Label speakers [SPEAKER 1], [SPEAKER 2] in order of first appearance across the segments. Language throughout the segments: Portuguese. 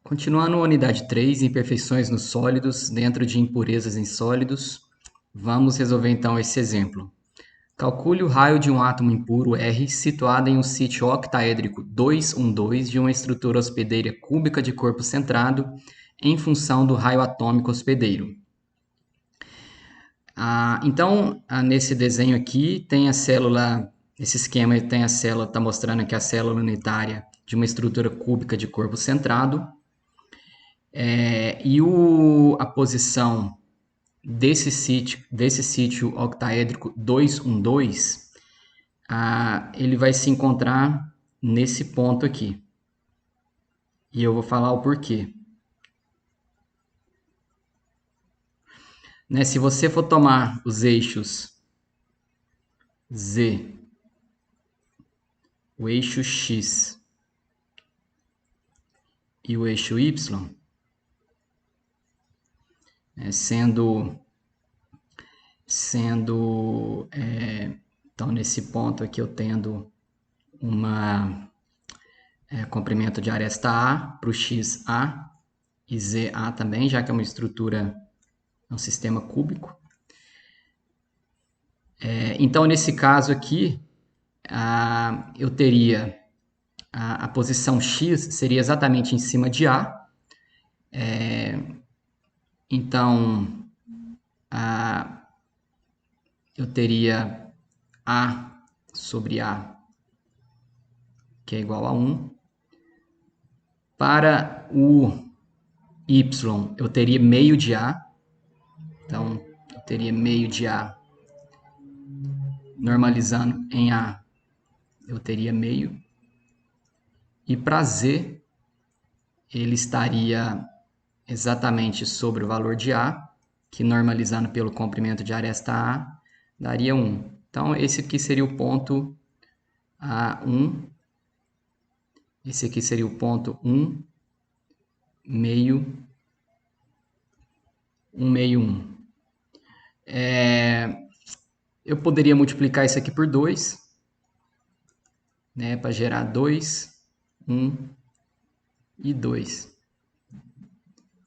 [SPEAKER 1] Continuando a unidade 3, imperfeições nos sólidos dentro de impurezas em sólidos, vamos resolver então esse exemplo. Calcule o raio de um átomo impuro R situado em um sítio octaédrico 212 de uma estrutura hospedeira cúbica de corpo centrado em função do raio atômico hospedeiro. Então, nesse desenho aqui, tem a célula, esse esquema tem a célula, está mostrando aqui a célula unitária de uma estrutura cúbica de corpo centrado. A posição desse sítio octaédrico 212, ele vai se encontrar nesse ponto aqui. E eu vou falar o porquê. Se você for tomar os eixos Z, o eixo X e o eixo Y, então nesse ponto aqui eu tendo comprimento de aresta A para o X A e Z A também, já que é uma estrutura, um sistema cúbico. Então nesse caso aqui, eu teria a posição X seria exatamente em cima de A. Então eu teria A sobre A, que é igual a 1. Para o Y, eu teria meio de A. Então, eu teria meio de A. Normalizando em A, eu teria meio. E para Z, ele estaria exatamente sobre o valor de A, que normalizando pelo comprimento de aresta A, daria 1. Então, esse aqui seria o ponto A1. Esse aqui seria o ponto 1, meio, 1, meio, 1. Eu poderia multiplicar isso aqui por 2, para gerar 2, 1 e 2.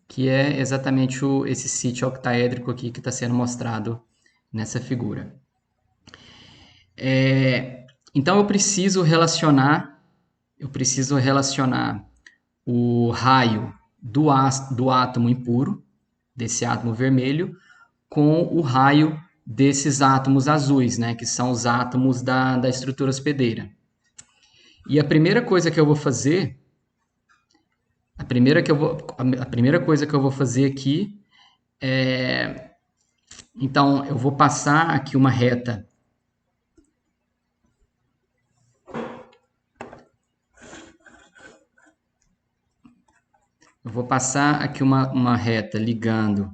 [SPEAKER 1] Que é exatamente esse sítio octaédrico aqui que está sendo mostrado nessa figura. Então eu preciso relacionar o raio do átomo impuro, desse átomo vermelho, com o raio desses átomos azuis, que são os átomos da estrutura hospedeira. E a primeira coisa que eu vou fazer, a primeira coisa que eu vou fazer aqui é, então eu vou passar aqui uma reta uma reta ligando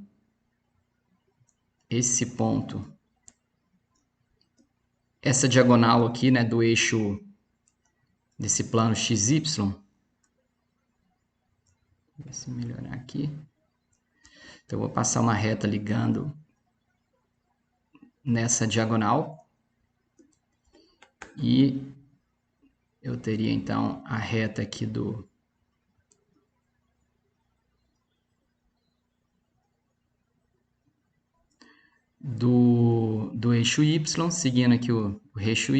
[SPEAKER 1] esse ponto, essa diagonal aqui, do eixo desse plano XY. Vou ver se melhorar aqui. Então, eu vou passar uma reta ligando nessa diagonal. E eu teria, então, a reta aqui do eixo Y, seguindo aqui o eixo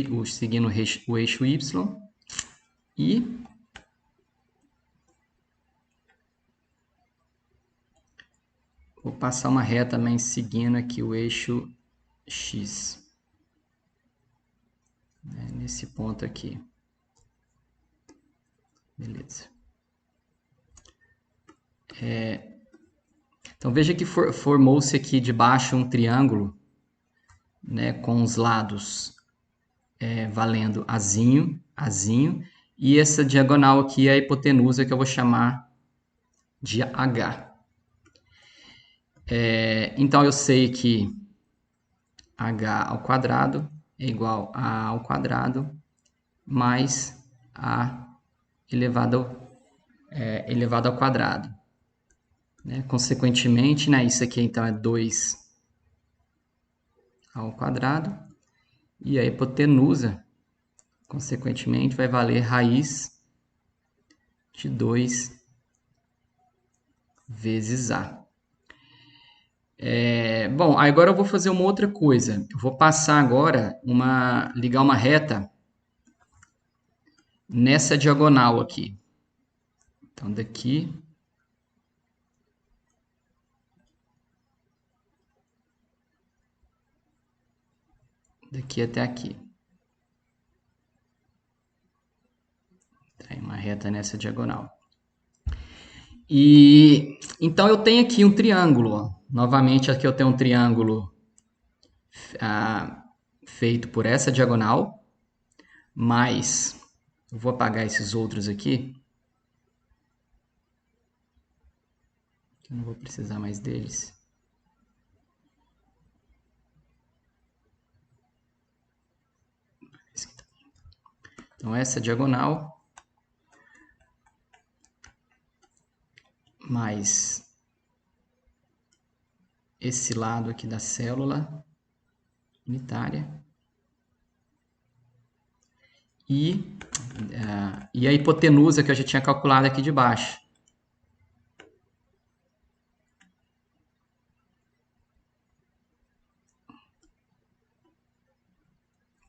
[SPEAKER 1] Y. E vou passar uma reta também seguindo aqui o eixo X. Nesse ponto aqui. Beleza. Então veja que formou-se aqui debaixo um triângulo, com os lados valendo Azinho, Azinho, e essa diagonal aqui é a hipotenusa que eu vou chamar de H. Então eu sei que H ao quadrado é igual a A ao quadrado mais A elevado ao quadrado. Consequentemente, isso aqui então é 2 ao quadrado. E a hipotenusa, consequentemente, vai valer raiz de 2 vezes A. Bom, agora eu vou fazer uma outra coisa. Eu vou passar agora ligar uma reta nessa diagonal aqui. Então, daqui até aqui. Tem uma reta nessa diagonal. E então eu tenho aqui um triângulo. Ó. Novamente, aqui eu tenho um triângulo feito por essa diagonal, mais eu vou apagar esses outros aqui. Eu não vou precisar mais deles. Então, essa diagonal mais esse lado aqui da célula unitária e a hipotenusa que eu já tinha calculado aqui de baixo.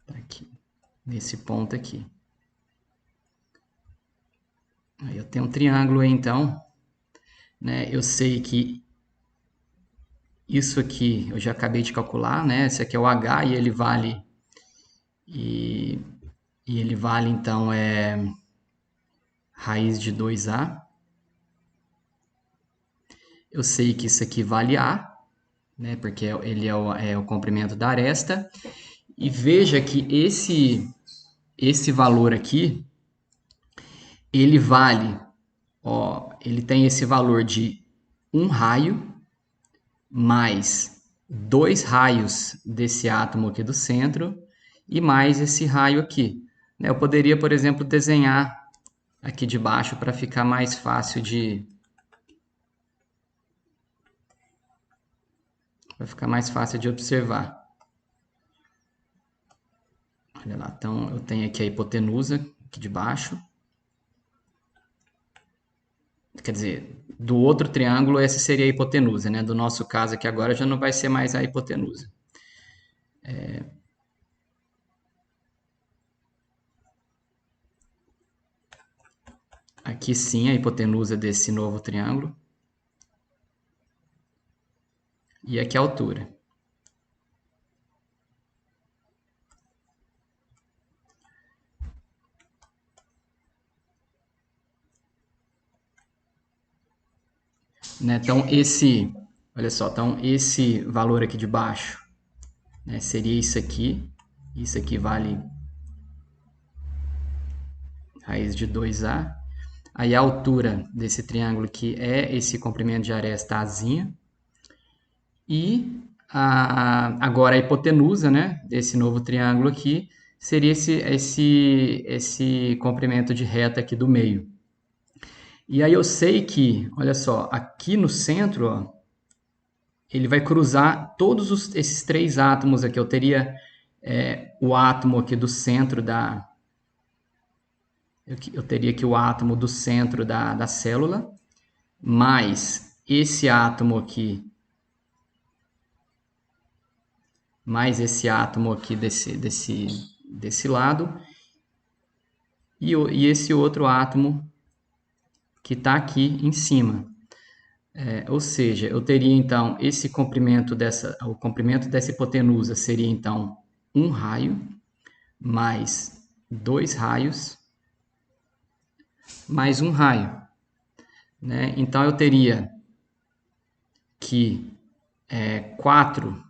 [SPEAKER 1] Aqui, nesse ponto aqui. Aí eu tenho um triângulo aí, então, né? Eu sei que isso aqui eu já acabei de calcular, né? Esse aqui é o H e ele vale ele vale então raiz de 2A. Eu sei que isso aqui vale A, né? Porque ele é o comprimento da aresta. E veja que esse valor aqui ele vale, ó, ele tem esse valor de 1 raio mais 2 raios desse átomo aqui do centro e mais esse raio aqui. Eu poderia, por exemplo, desenhar aqui de baixo para ficar mais fácil de observar. Olha lá, então eu tenho aqui a hipotenusa aqui de baixo. Quer dizer, do outro triângulo, essa seria a hipotenusa, né? Do nosso caso aqui agora já não vai ser mais a hipotenusa. Aqui sim a hipotenusa desse novo triângulo. E aqui a altura. Né? Então, olha só, então esse valor aqui de baixo, né, seria isso aqui. Isso aqui vale raiz de 2A. Aí a altura desse triângulo aqui é esse comprimento de aresta Azinha. E agora a hipotenusa, né, desse novo triângulo aqui seria esse comprimento de reta aqui do meio. E aí eu sei que, olha só, aqui no centro, ó, ele vai cruzar todos esses 3 átomos aqui. Eu teria o átomo aqui do centro eu teria aqui o átomo do centro da célula, mais esse átomo aqui, mais esse átomo aqui desse lado, e esse outro átomo que está aqui em cima. Ou seja, eu teria então esse comprimento o comprimento dessa hipotenusa seria então 1 raio mais 2 raios mais 1 raio, né? Então eu teria que 4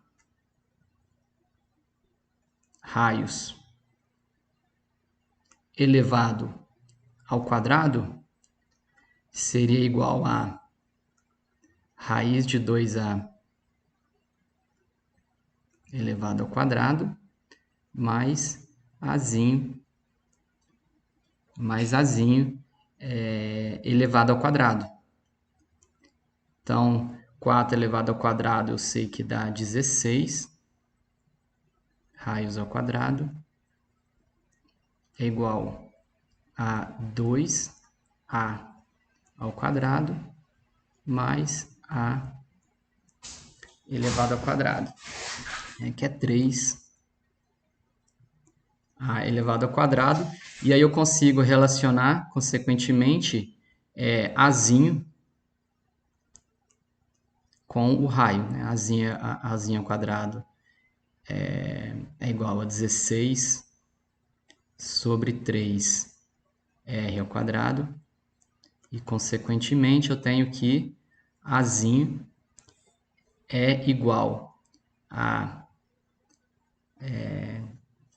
[SPEAKER 1] raios elevado ao quadrado seria igual a raiz de 2A elevado ao quadrado mais Azinho elevado ao quadrado. Então, 4 elevado ao quadrado eu sei que dá 16 raios ao quadrado é igual a 2A ao quadrado mais A elevado ao quadrado, que é 3A elevado ao quadrado. E aí eu consigo relacionar, consequentemente, Azinho com o raio. Né? Azinho ao quadrado é igual a 16 sobre 3R ao quadrado. E, consequentemente, eu tenho que Azinho é igual a...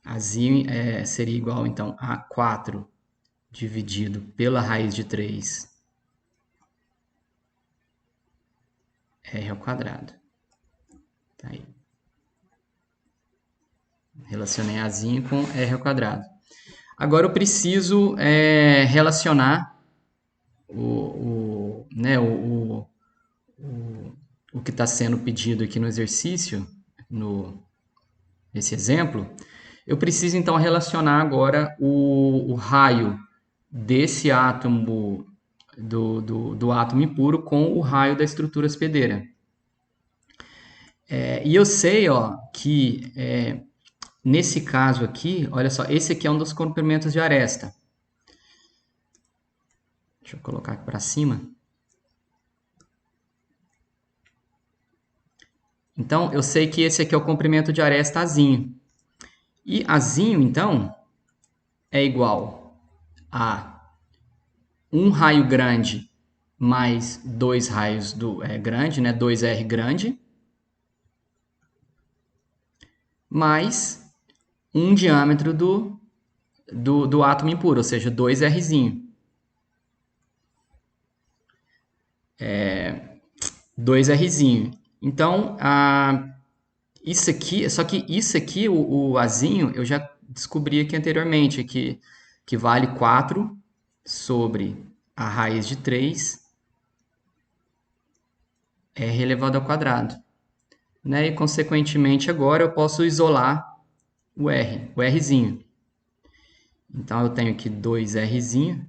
[SPEAKER 1] Azinho seria igual, então, a 4 dividido pela raiz de 3R ao quadrado. Tá aí. Relacionei Azinho com R ao quadrado. Agora eu preciso relacionar o que está sendo pedido aqui no exercício, nesse exemplo. Eu preciso então relacionar agora o raio desse átomo do átomo impuro com o raio da estrutura hospedeira. E eu sei que nesse caso aqui, olha só, esse aqui é um dos comprimentos de aresta. Deixa eu colocar aqui para cima. Então, eu sei que esse aqui é o comprimento de aresta Azinho. E Azinho, então, é igual a um raio grande mais dois raios grande, né? 2R grande, mais um diâmetro do átomo impuro, ou seja, 2Rzinho. 2Rzinho. Então, isso aqui, só que isso aqui, o Azinho, eu já descobri aqui anteriormente, que vale 4 sobre a raiz de 3 R elevado ao quadrado. Né? E, consequentemente, agora eu posso isolar o Rzinho. Então, eu tenho aqui 2Rzinho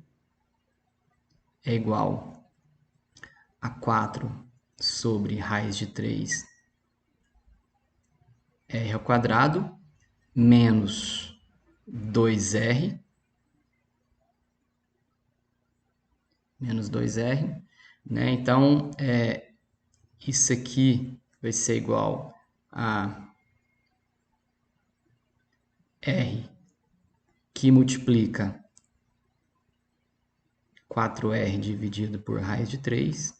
[SPEAKER 1] é igual a 4 sobre raiz de 3 R ao quadrado menos 2R né? Então, isso aqui vai ser igual a R que multiplica 4R dividido por raiz de 3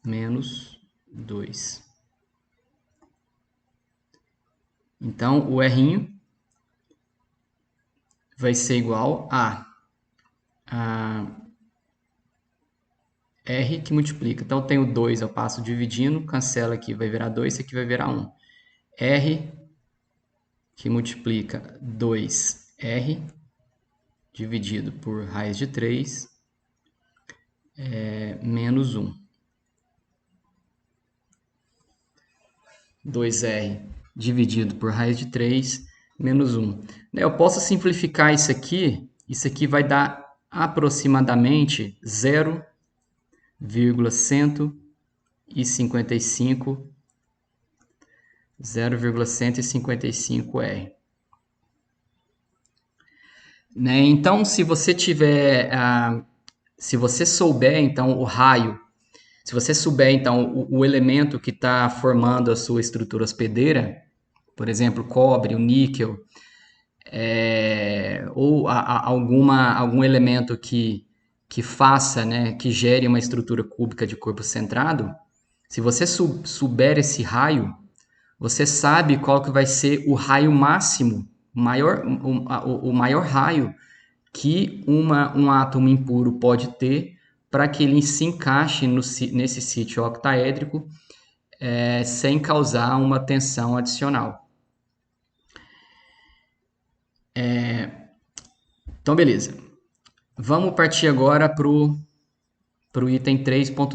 [SPEAKER 1] menos 2. Então, o R vai ser igual a R que multiplica. Então, eu tenho 2, eu passo dividindo, cancela aqui, vai virar 2, isso aqui vai virar 1. R que multiplica 2R dividido por raiz de 3 menos 1. 2R dividido por raiz de 3 menos 1. Eu posso simplificar isso aqui vai dar aproximadamente 0,155R. Né? Então, se você souber então o raio, se você souber então o elemento que está formando a sua estrutura hospedeira, por exemplo, cobre, o níquel, ou algum elemento que faça, né, que gere uma estrutura cúbica de corpo centrado, se você souber esse raio, você sabe qual que vai ser o raio máximo, o maior raio que um átomo impuro pode ter para que ele se encaixe nesse sítio octaédrico sem causar uma tensão adicional. Então, beleza. Vamos partir agora para o item 3.3. O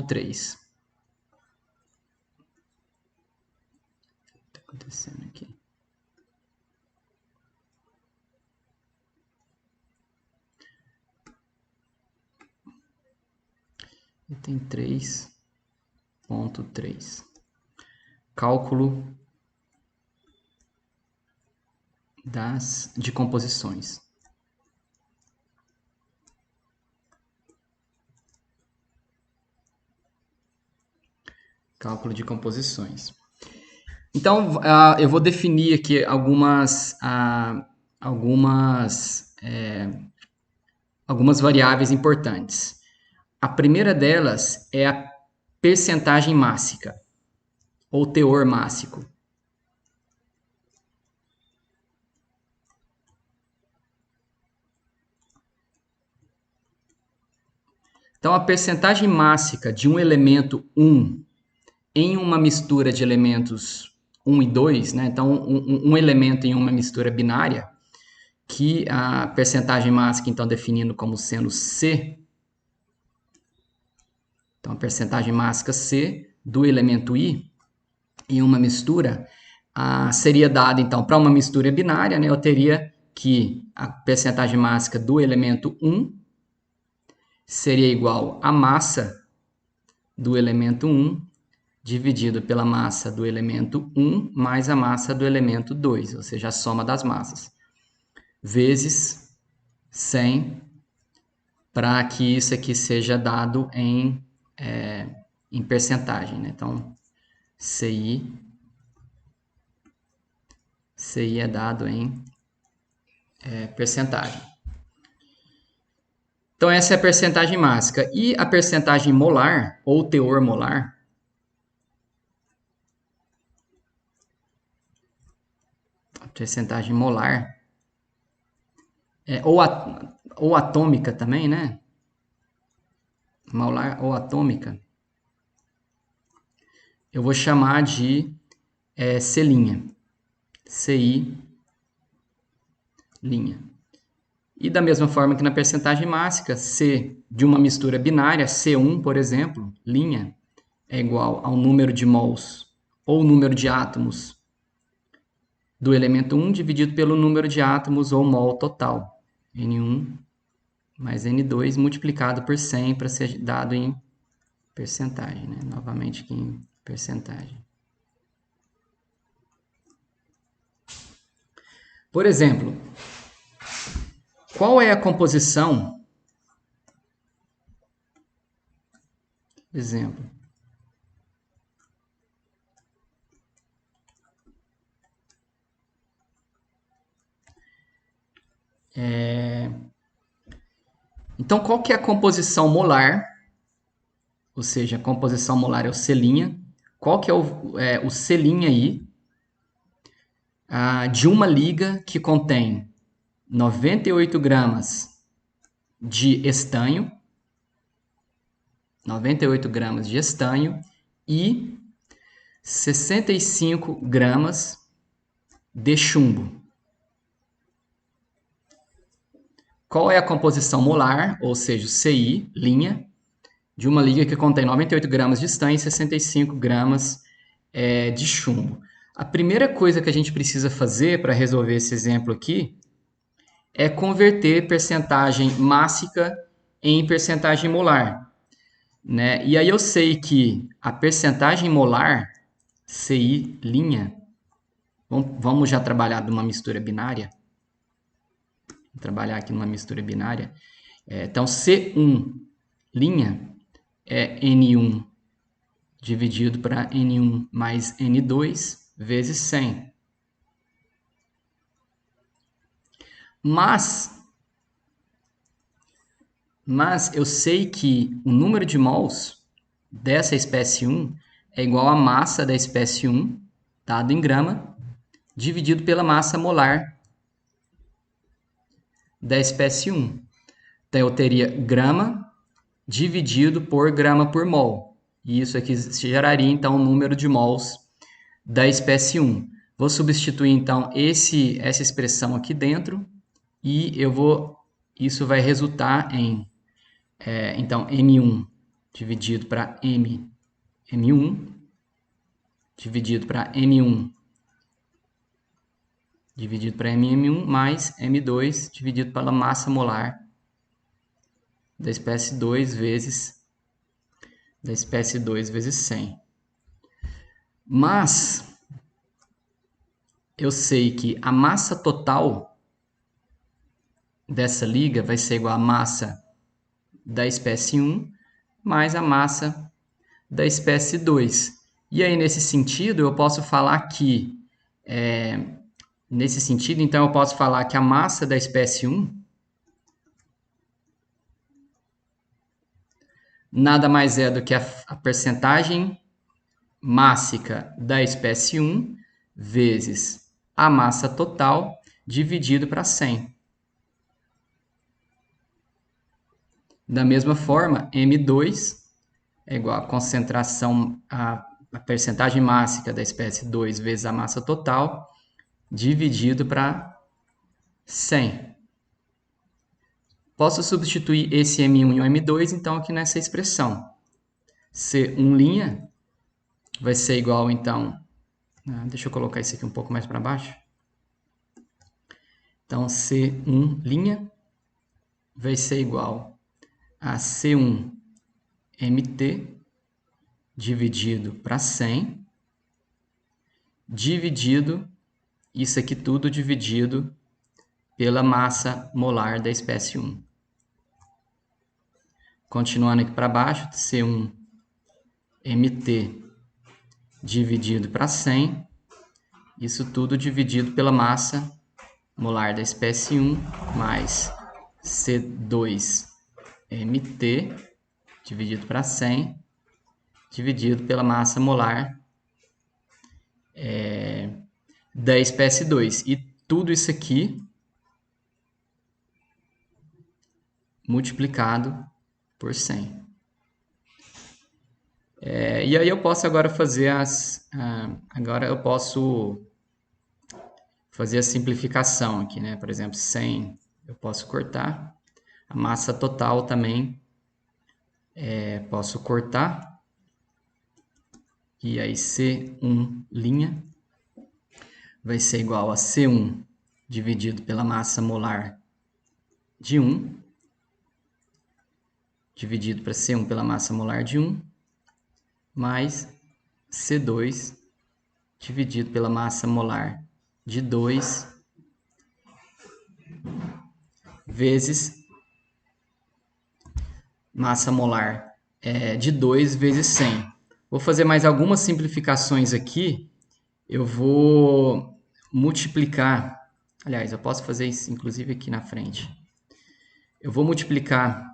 [SPEAKER 1] que está acontecendo aqui? Item 3. Ponto 3. Cálculo de composições. Cálculo de composições. Então, eu vou definir aqui algumas variáveis importantes. A primeira delas é a percentagem mássica, ou teor mássico. Então, a percentagem mássica de um elemento 1 em uma mistura de elementos 1 e 2, né? Então, um elemento em uma mistura binária, que a percentagem mássica, então, definindo como sendo C. Então, a percentagem mássica C do elemento I em uma mistura seria dada, então, para uma mistura binária, né? Eu teria que a percentagem mássica do elemento 1 seria igual à massa do elemento 1 dividido pela massa do elemento 1 mais a massa do elemento 2, ou seja, a soma das massas, vezes 100, para que isso aqui seja dado em percentagem, né? Então, CI é dado em percentagem. Então, essa é a percentagem mássica. E a percentagem molar, ou teor molar, a percentagem molar, ou atômica também, né? Molar ou atômica, eu vou chamar de C', CI'. E da mesma forma que na percentagem mássica, C de uma mistura binária, C1, por exemplo, linha, é igual ao número de mols ou número de átomos do elemento 1 dividido pelo número de átomos ou mol total, N1 mais N2 multiplicado por 100 para ser dado em percentagem, né? Novamente aqui em percentagem. Por exemplo, qual é a composição? Exemplo. Então, qual que é a composição molar? Ou seja, a composição molar é o C'. Qual que é o C' aí? De uma liga que contém 98 gramas de estanho, 98 gramas de estanho e 65 gramas de chumbo. Qual é a composição molar, ou seja, o CI', de uma liga que contém 98 gramas de estanho e 65 gramas de chumbo? A primeira coisa que a gente precisa fazer para resolver esse exemplo aqui é converter percentagem mássica em percentagem molar, né? E aí eu sei que a percentagem molar, CI', vamos já trabalhar numa mistura binária. Vou trabalhar aqui numa mistura binária. Então, C1' é N1 dividido para N1 mais N2 vezes 100. Mas eu sei que o número de mols dessa espécie 1 é igual à massa da espécie 1, dado em grama, dividido pela massa molar da espécie 1. Então, eu teria grama dividido por grama por mol. E isso aqui geraria, então, o número de mols da espécie 1. Vou substituir, então, essa expressão aqui dentro e isso vai resultar em, então, M1 dividido para M1 dividido para M1 dividido para MM1 mais M2 dividido pela massa molar da espécie 2 vezes da espécie 2 vezes 100. Mas eu sei que a massa total dessa liga vai ser igual à massa da espécie 1 mais a massa da espécie 2. E aí, nesse sentido, eu posso falar que... nesse sentido, então, eu posso falar que a massa da espécie 1 nada mais é do que a percentagem mássica da espécie 1 vezes a massa total dividido para 100. Da mesma forma, M2 é igual a concentração, a percentagem mássica da espécie 2 vezes a massa total dividido para 100. Posso substituir esse M1 e o M2, então, aqui nessa expressão. C1' vai ser igual, então... deixa eu colocar isso aqui um pouco mais para baixo. Então, C1' vai ser igual a C1MT dividido para 100, dividido, isso aqui tudo dividido pela massa molar da espécie 1. Continuando aqui para baixo, C1MT dividido para 100, isso tudo dividido pela massa molar da espécie 1 mais C2MT dividido para 100, dividido pela massa molar da espécie 2. E tudo isso aqui multiplicado por 100. E aí eu posso agora fazer fazer a simplificação aqui, né? Por exemplo, 100 eu posso cortar. A massa total também posso cortar. E aí C1' vai ser igual a C1 dividido pela massa molar de 1, dividido para C1 pela massa molar de 1, mais C2 dividido pela massa molar de 2, vezes massa molar de 2 vezes 100. Vou fazer mais algumas simplificações aqui. Eu vou multiplicar... Aliás, eu posso fazer isso inclusive aqui na frente. Eu vou multiplicar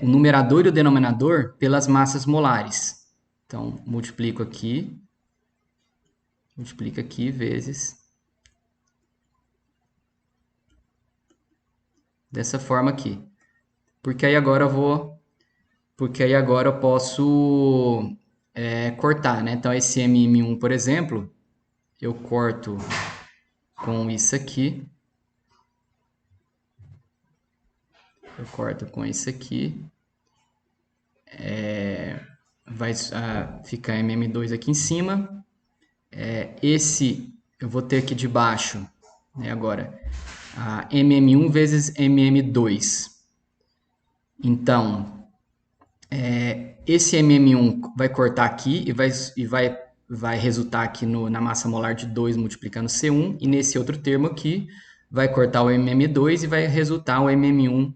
[SPEAKER 1] o numerador e o denominador pelas massas molares. Então, multiplico aqui, multiplica aqui, vezes... dessa forma aqui. Porque aí agora eu posso cortar, né? Então, esse M1, por exemplo, eu corto com isso aqui. Eu corto com isso aqui. Vai ficar MM2 aqui em cima. Esse eu vou ter aqui de baixo, né, agora, MM1 vezes MM2. Então, esse MM1 vai cortar aqui e vai resultar aqui na massa molar de 2 multiplicando C1. E nesse outro termo aqui, vai cortar o MM2 e vai resultar o MM1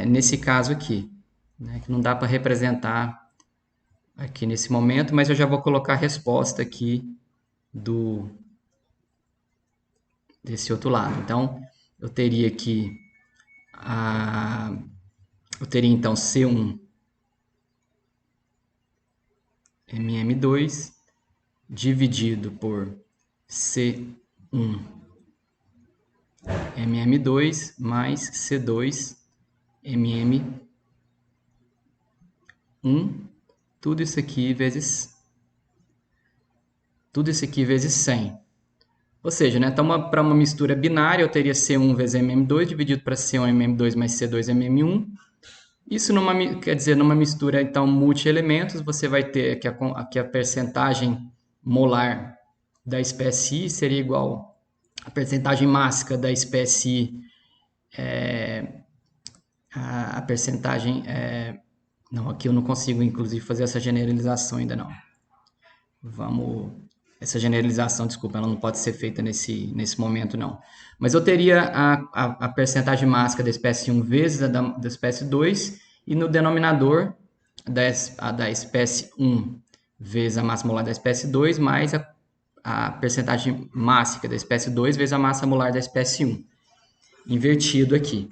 [SPEAKER 1] nesse caso aqui, né, que não dá para representar aqui nesse momento, mas eu já vou colocar a resposta aqui desse outro lado. Então, eu teria aqui então C1 MM2 dividido por C1 MM2 mais C2 MM1, tudo isso aqui vezes 100. Ou seja, né, então para uma mistura binária eu teria C1 vezes MM2 dividido para C1 MM2 mais C2 MM1. Isso quer dizer, numa mistura então multi-elementos, você vai ter que a percentagem molar da espécie I seria igual à percentagem mássica da espécie I, a percentagem Não, aqui eu não consigo, inclusive, fazer essa generalização ainda não. Essa generalização, desculpa, ela não pode ser feita nesse momento, não. Mas eu teria a percentagem mássica da espécie 1 vezes a da espécie 2, e no denominador da espécie 1 vezes a massa molar da espécie 2, mais a percentagem mássica da espécie 2 vezes a massa molar da espécie 1. Invertido aqui.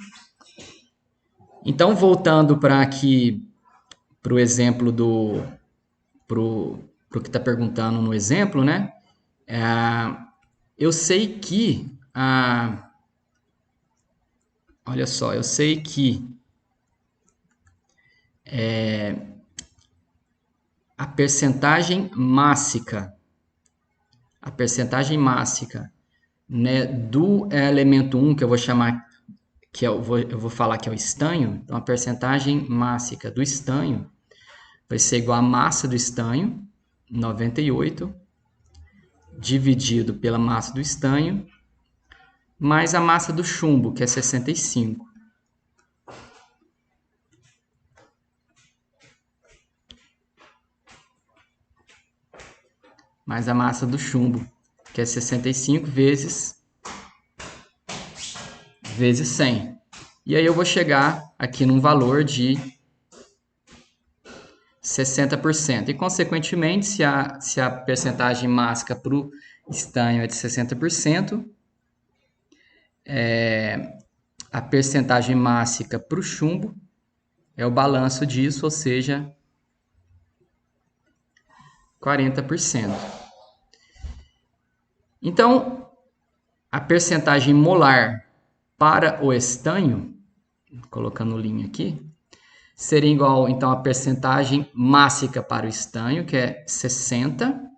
[SPEAKER 1] Então, voltando para aqui, para o exemplo pro que está perguntando no exemplo, né? Eu sei que olha só, eu sei que a percentagem mássica, né, do elemento 1, que eu vou chamar, que eu vou falar que é o estanho, então a percentagem mássica do estanho vai ser igual à massa do estanho, 98, dividido pela massa do estanho, mais a massa do chumbo, que é 65. Mais a massa do chumbo, que é 65 vezes 100. E aí eu vou chegar aqui num valor de 60%. E, consequentemente, se a percentagem mássica para o estanho é de 60%, a percentagem mássica para o chumbo é o balanço disso, ou seja, 40%. Então, a percentagem molar para o estanho, colocando linha aqui, seria igual, então, a percentagem mássica para o estanho, que é 60,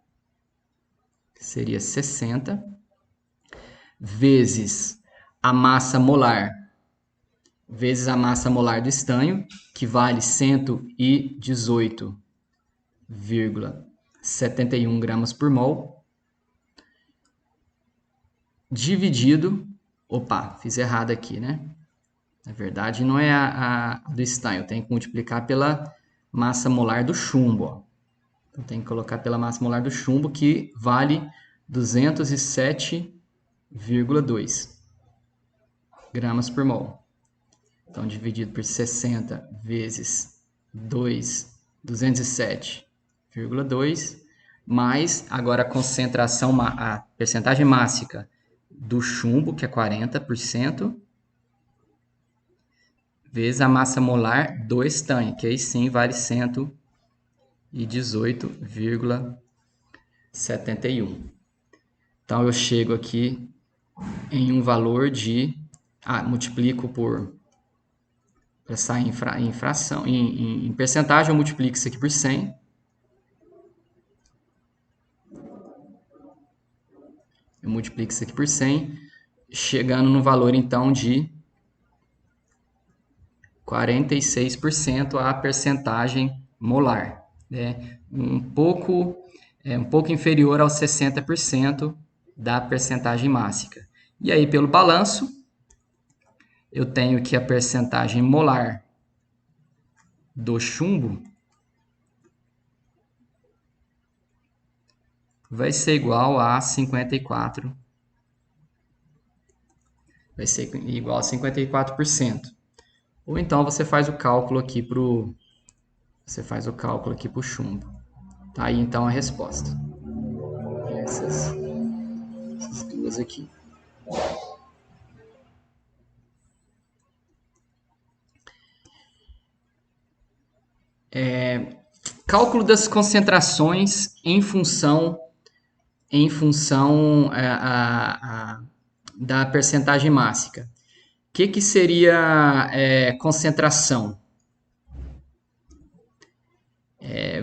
[SPEAKER 1] seria 60, vezes a massa molar, vezes a massa molar do estanho, que vale 118,71 gramas por mol, dividido, opa, fiz errado aqui, né? Na verdade, não é a do estanho, eu tenho que multiplicar pela massa molar do chumbo, ó. Então, tem que colocar pela massa molar do chumbo, que vale 207,2 gramas por mol. Então, dividido por 60 vezes 207,2, mais agora a concentração, a percentagem mássica do chumbo, que é 40%, vezes a massa molar do estanho, que aí sim vale 118,71. Então, eu chego aqui em um valor de... multiplico por... Para sair em fração, em percentagem, eu multiplico isso aqui por 100. Eu multiplico isso aqui por 100, chegando no valor, então, de 46% a percentagem molar, né? um pouco inferior aos 60% da percentagem mássica. E aí, pelo balanço, eu tenho que a percentagem molar do chumbo vai ser igual a 54%. Vai ser igual a 54%. Ou então você faz o cálculo aqui para o chumbo. Tá aí então a resposta. Essas duas aqui. Cálculo das concentrações em função da percentagem mássica. O que seria concentração?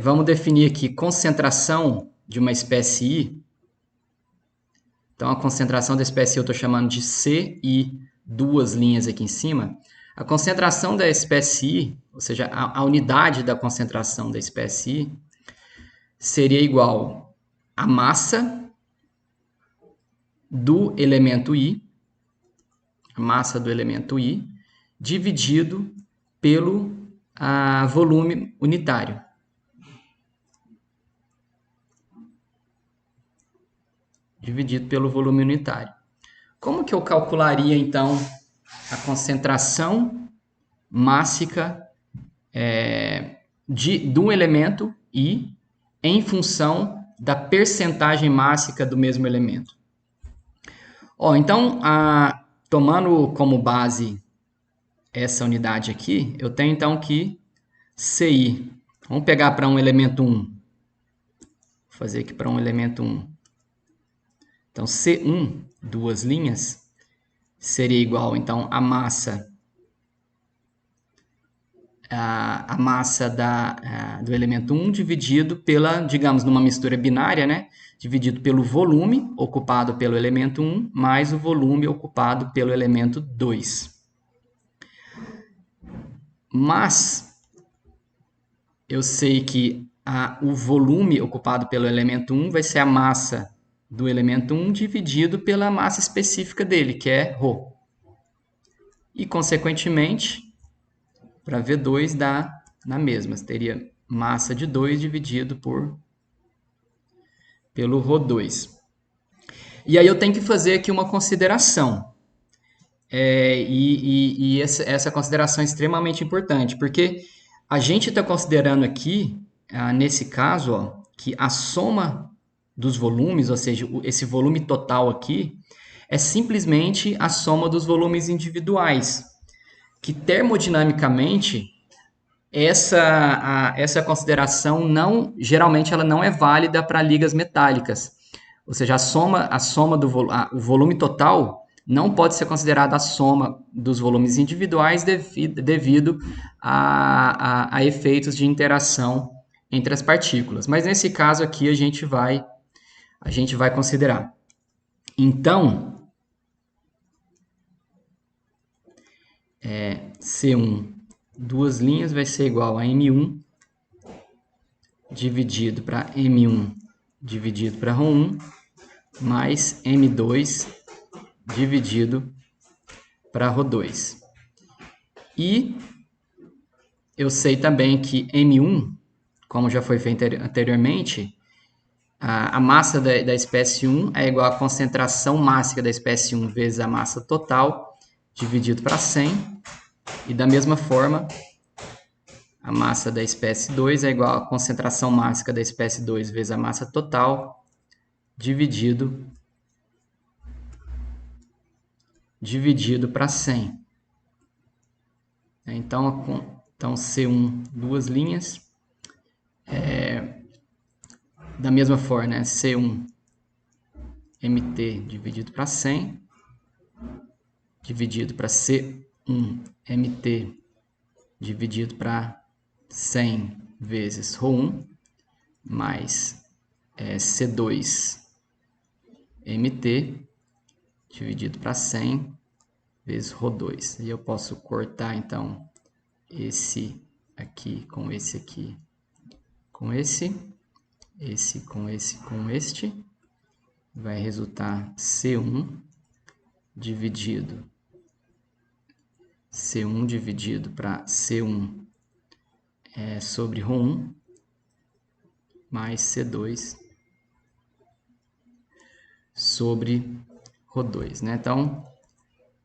[SPEAKER 1] Vamos definir aqui concentração de uma espécie I. Então, a concentração da espécie I eu estou chamando de CI, duas linhas aqui em cima. A concentração da espécie I, ou seja, a unidade da concentração da espécie I, seria igual à massa do elemento I, dividido pelo a volume unitário. Dividido pelo volume unitário. Como que eu calcularia, então, a concentração mássica de um elemento I em função da percentagem mássica do mesmo elemento? Então, tomando como base essa unidade aqui, eu tenho então que CI. Vamos pegar para um elemento 1. Vou fazer aqui para um elemento 1. Então, C1, duas linhas, seria igual, então, a massa do elemento 1 dividido pela, digamos, numa mistura binária, né? Dividido pelo volume ocupado pelo elemento 1 mais o volume ocupado pelo elemento 2. Mas eu sei que o volume ocupado pelo elemento 1 vai ser a massa do elemento 1 dividido pela massa específica dele, que é ρ. E, consequentemente, para V2 dá na mesma. Você teria massa de 2 dividido pelo ρ2. E aí eu tenho que fazer aqui uma consideração. Essa consideração é extremamente importante, porque a gente está considerando aqui, nesse caso, que a soma dos volumes, ou seja, esse volume total aqui, é simplesmente a soma dos volumes individuais, que termodinamicamente essa consideração geralmente ela não é válida para ligas metálicas. Ou seja, o volume total não pode ser considerado a soma dos volumes individuais devido a efeitos de interação entre as partículas. Mas nesse caso aqui a gente vai considerar. Então, C1, duas linhas, vai ser igual a M1 dividido para M1 dividido para ρ1 mais M2 dividido para ρ2. E eu sei também que M1, como já foi feito anteriormente, a massa da espécie 1 é igual à concentração mássica da espécie 1 vezes a massa total dividido para 100. E da mesma forma, a massa da espécie 2 é igual à concentração mássica da espécie 2 vezes a massa total dividido para 100. Então C1, duas linhas. Da mesma forma, né? C1 MT dividido para 100 dividido para C1 MT dividido para 100 vezes ρ1 mais C2 MT dividido para 100 vezes ρ2. E eu posso cortar, então, esse aqui com esse aqui, com esse com esse com este. Vai resultar C1 dividido para C1 sobre ρ1 mais C2 sobre ρ2, né? Então,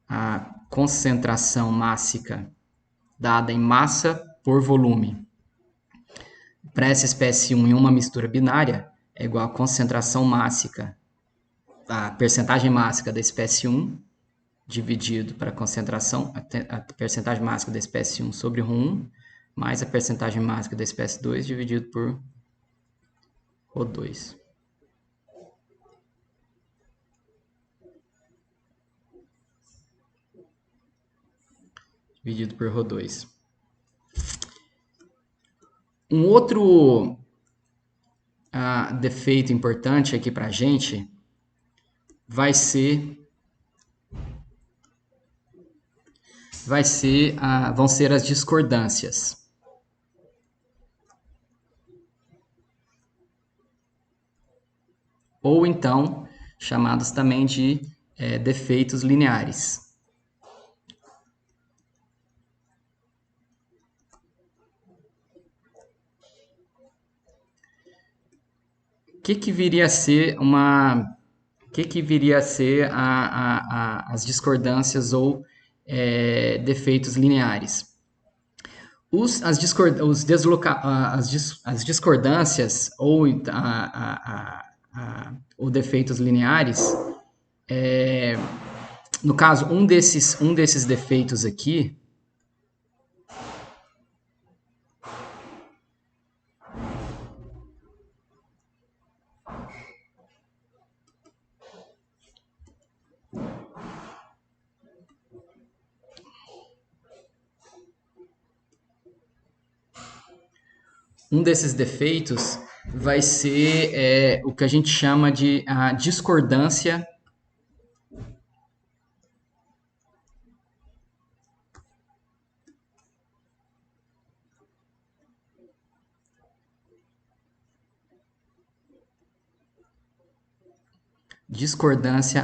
[SPEAKER 1] a concentração mássica dada em massa por volume para essa espécie 1 em uma mistura binária é igual à concentração mássica, a percentagem mássica da espécie 1 dividido para a percentagem mássica da espécie 1 sobre ρ1 mais a percentagem mássica da espécie 2 dividido por ρ2. Dividido por ρ2. Um outro defeito importante aqui para a gente vão ser as discordâncias. Ou então, chamados também de defeitos lineares. que viria a ser as discordâncias ou defeitos lineares? As discordâncias ou defeitos lineares, no caso, um desses defeitos aqui, vai ser o que a gente chama de a discordância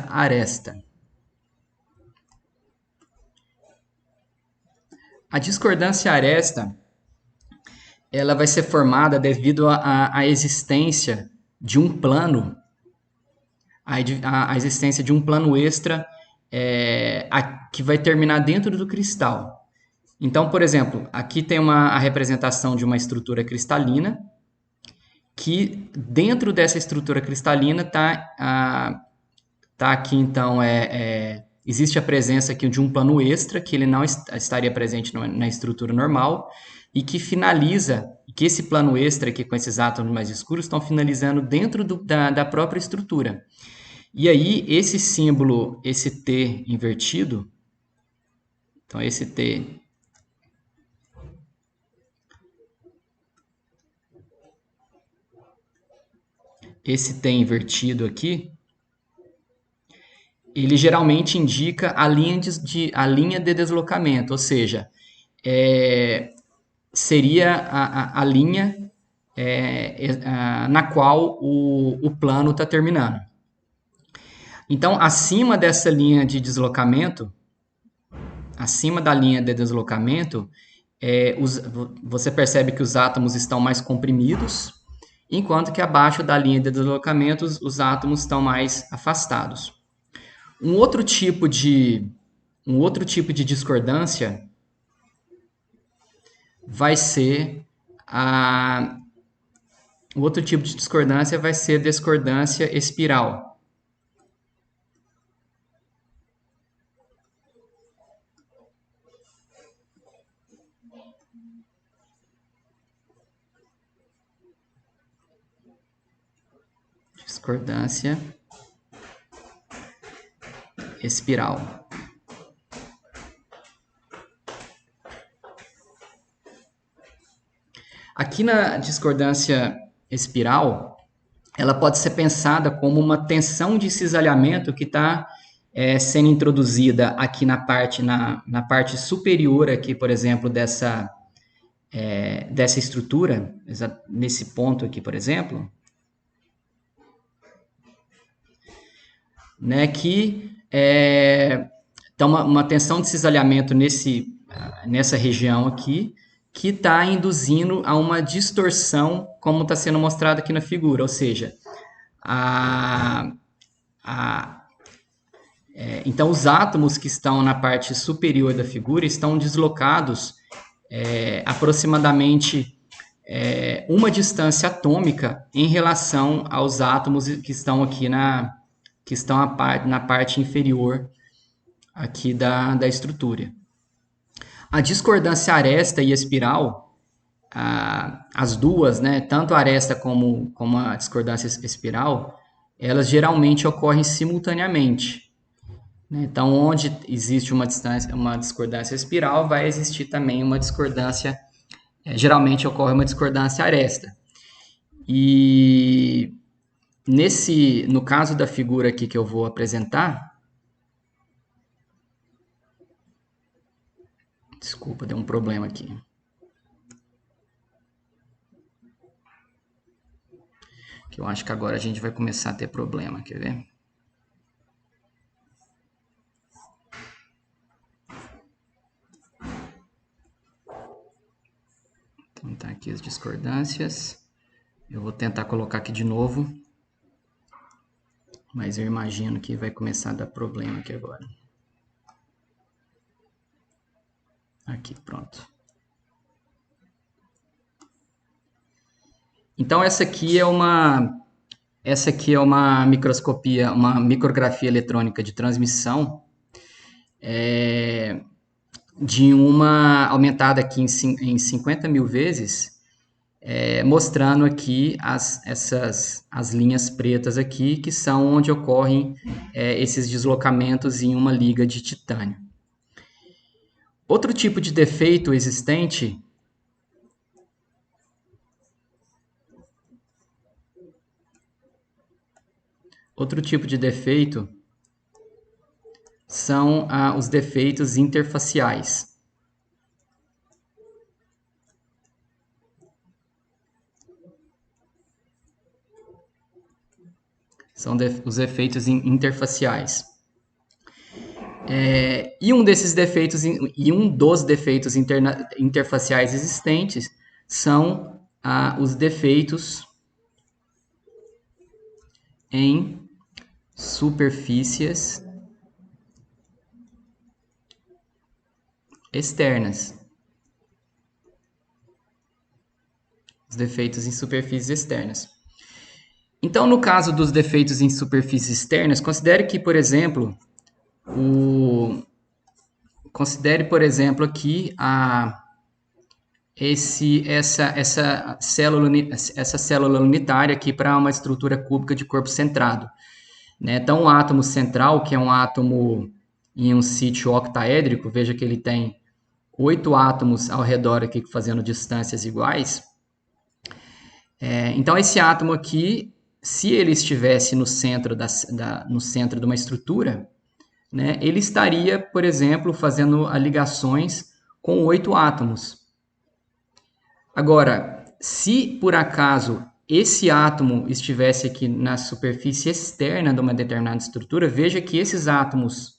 [SPEAKER 1] aresta. A discordância aresta, ela vai ser formada devido à existência de um plano, a existência de um plano extra que vai terminar dentro do cristal. Então, por exemplo, aqui tem a representação de uma estrutura cristalina, que dentro dessa estrutura cristalina está aqui, então, existe a presença aqui de um plano extra, que ele não estaria presente na estrutura normal, e que finaliza, que esse plano extra aqui com esses átomos mais escuros estão finalizando dentro da própria estrutura. E aí, esse símbolo, esse T invertido, então esse T invertido aqui, ele geralmente indica a linha de deslocamento, ou seja, seria a linha na qual o plano está terminando. Então, acima dessa linha de deslocamento, você percebe que os átomos estão mais comprimidos, enquanto que abaixo da linha de deslocamento os átomos estão mais afastados. Um outro tipo de discordância vai ser a discordância espiral. Discordância espiral. Aqui na discordância espiral, ela pode ser pensada como uma tensão de cisalhamento que está sendo introduzida aqui na parte superior aqui, por exemplo, dessa estrutura, nesse ponto aqui, por exemplo, né, que então uma tensão de cisalhamento nessa região aqui, que está induzindo a uma distorção, como está sendo mostrado aqui na figura, ou seja, então os átomos que estão na parte superior da figura estão deslocados aproximadamente uma distância atômica em relação aos átomos que estão aqui na parte inferior aqui da estrutura. A discordância aresta e espiral, as duas, né, tanto a aresta como a discordância espiral, elas geralmente ocorrem simultaneamente. Então, onde existe uma discordância espiral, vai existir também uma discordância, geralmente ocorre uma discordância aresta. E no caso da figura aqui que eu vou apresentar, desculpa, deu um problema aqui. Que eu acho que agora a gente vai começar a ter problema, quer ver? Então tá aqui as discordâncias. Eu vou tentar colocar aqui de novo Mas eu imagino que vai começar a dar problema aqui agora. Aqui, pronto. Então essa aqui é uma microscopia, uma micrografia eletrônica de transmissão de uma aumentada aqui em 50 mil vezes, mostrando aqui as linhas pretas aqui, que são onde ocorrem esses deslocamentos em uma liga de titânio. Outro tipo de defeito existente são os defeitos interfaciais. São os efeitos interfaciais. E um dos defeitos interfaciais existentes são os defeitos em superfícies externas. Os defeitos em superfícies externas. Então, no caso dos defeitos em superfícies externas, considere que, por exemplo, aqui essa célula unitária aqui para uma estrutura cúbica de corpo centrado. Né? Então, o átomo central, que é um átomo em um sítio octaédrico, veja que ele tem 8 átomos ao redor aqui fazendo distâncias iguais. Então, esse átomo aqui, se ele estivesse no centro, no centro de uma estrutura, né, ele estaria, por exemplo, fazendo ligações com 8 átomos. Agora, se por acaso esse átomo estivesse aqui na superfície externa de uma determinada estrutura, veja que esses átomos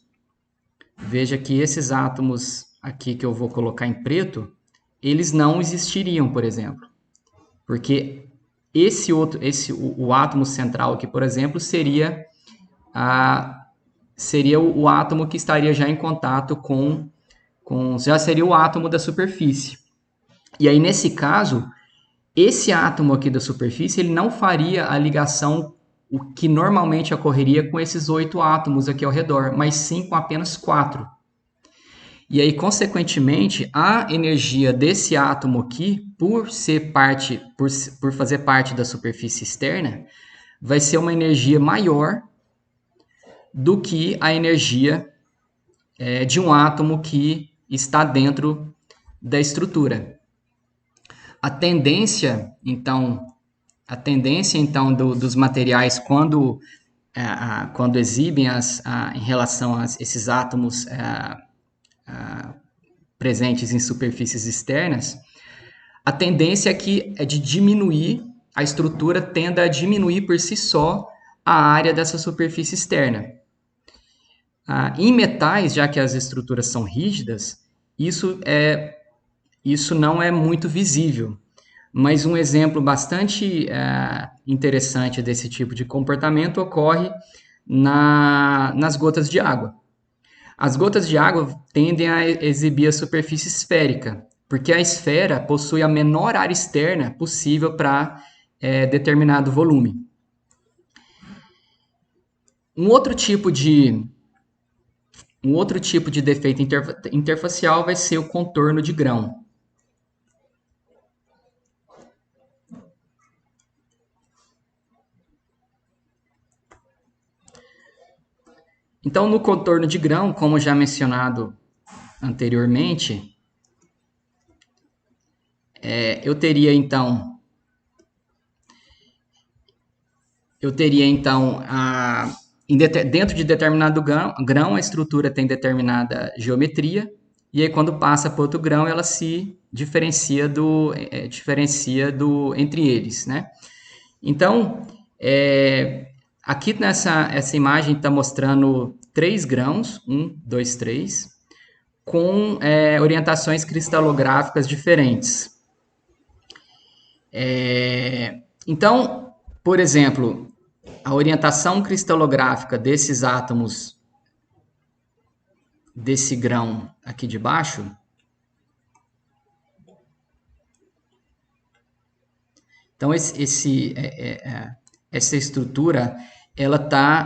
[SPEAKER 1] aqui que eu vou colocar em preto, eles não existiriam, por exemplo. Porque o átomo central aqui, por exemplo, seria o átomo que estaria já em contato já seria o átomo da superfície. E aí, nesse caso, esse átomo aqui da superfície, ele não faria a ligação, o que normalmente ocorreria com esses 8 átomos aqui ao redor, mas sim com apenas 4. E aí, consequentemente, a energia desse átomo aqui, por fazer parte da superfície externa, vai ser uma energia maior do que a energia de um átomo que está dentro da estrutura. A tendência, então, dos materiais quando exibem em relação a esses átomos presentes em superfícies externas, a tendência é de diminuir, a estrutura tende a diminuir por si só a área dessa superfície externa. Em metais, já que as estruturas são rígidas, isso não é muito visível. Mas um exemplo bastante interessante desse tipo de comportamento ocorre nas gotas de água. As gotas de água tendem a exibir a superfície esférica, porque a esfera possui a menor área externa possível para determinado volume. Um outro tipo de defeito interfacial vai ser o contorno de grão. Então, no contorno de grão, como já mencionado anteriormente, eu teria então dentro de determinado grão, a estrutura tem determinada geometria, e aí quando passa para outro grão, ela se diferencia entre eles, né? Então, aqui essa imagem está mostrando 3 grãos, 1, 2, 3, com orientações cristalográficas diferentes. Então, por exemplo, a orientação cristalográfica desses átomos desse grão aqui de baixo, então essa estrutura,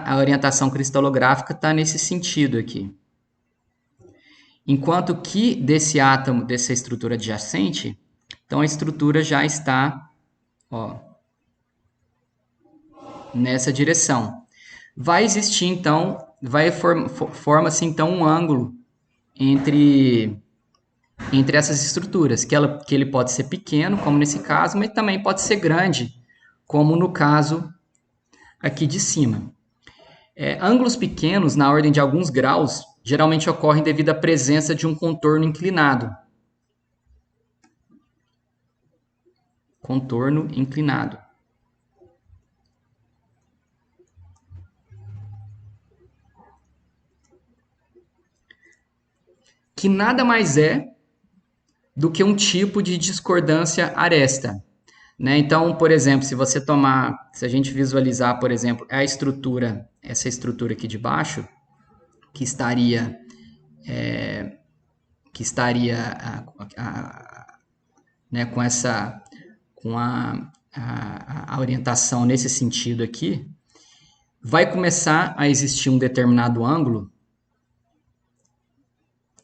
[SPEAKER 1] a orientação cristalográfica está nesse sentido aqui. Enquanto que desse átomo, dessa estrutura adjacente, então a estrutura já está, ó, nessa direção. Vai existir, então, forma-se, então, um ângulo entre essas estruturas, que ele pode ser pequeno, como nesse caso, mas também pode ser grande, como no caso aqui de cima. Ângulos pequenos, na ordem de alguns graus, geralmente ocorrem devido à presença de um contorno inclinado. Contorno inclinado. Que nada mais é do que um tipo de discordância aresta. Né? Então, por exemplo, se a gente visualizar, por exemplo, essa estrutura aqui de baixo, que estaria né, com a orientação nesse sentido aqui, vai começar a existir um determinado ângulo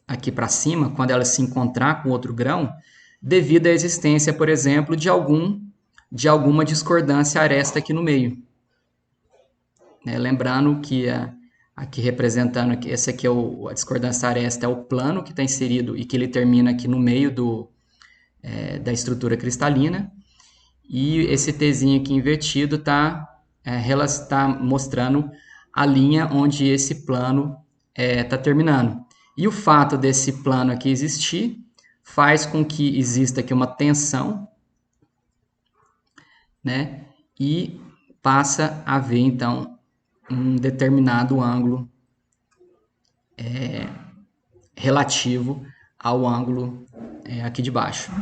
[SPEAKER 1] aqui para cima, quando ela se encontrar com outro grão, devido à existência, por exemplo, de alguma discordância aresta aqui no meio. Né? Lembrando que aqui representando, esse aqui a discordância aresta é o plano que está inserido e que ele termina aqui no meio da estrutura cristalina, e esse Tzinho aqui invertido está mostrando a linha onde esse plano está terminando. E o fato desse plano aqui existir faz com que exista aqui uma tensão, né? E passa a haver, então, um determinado ângulo relativo ao ângulo aqui de baixo.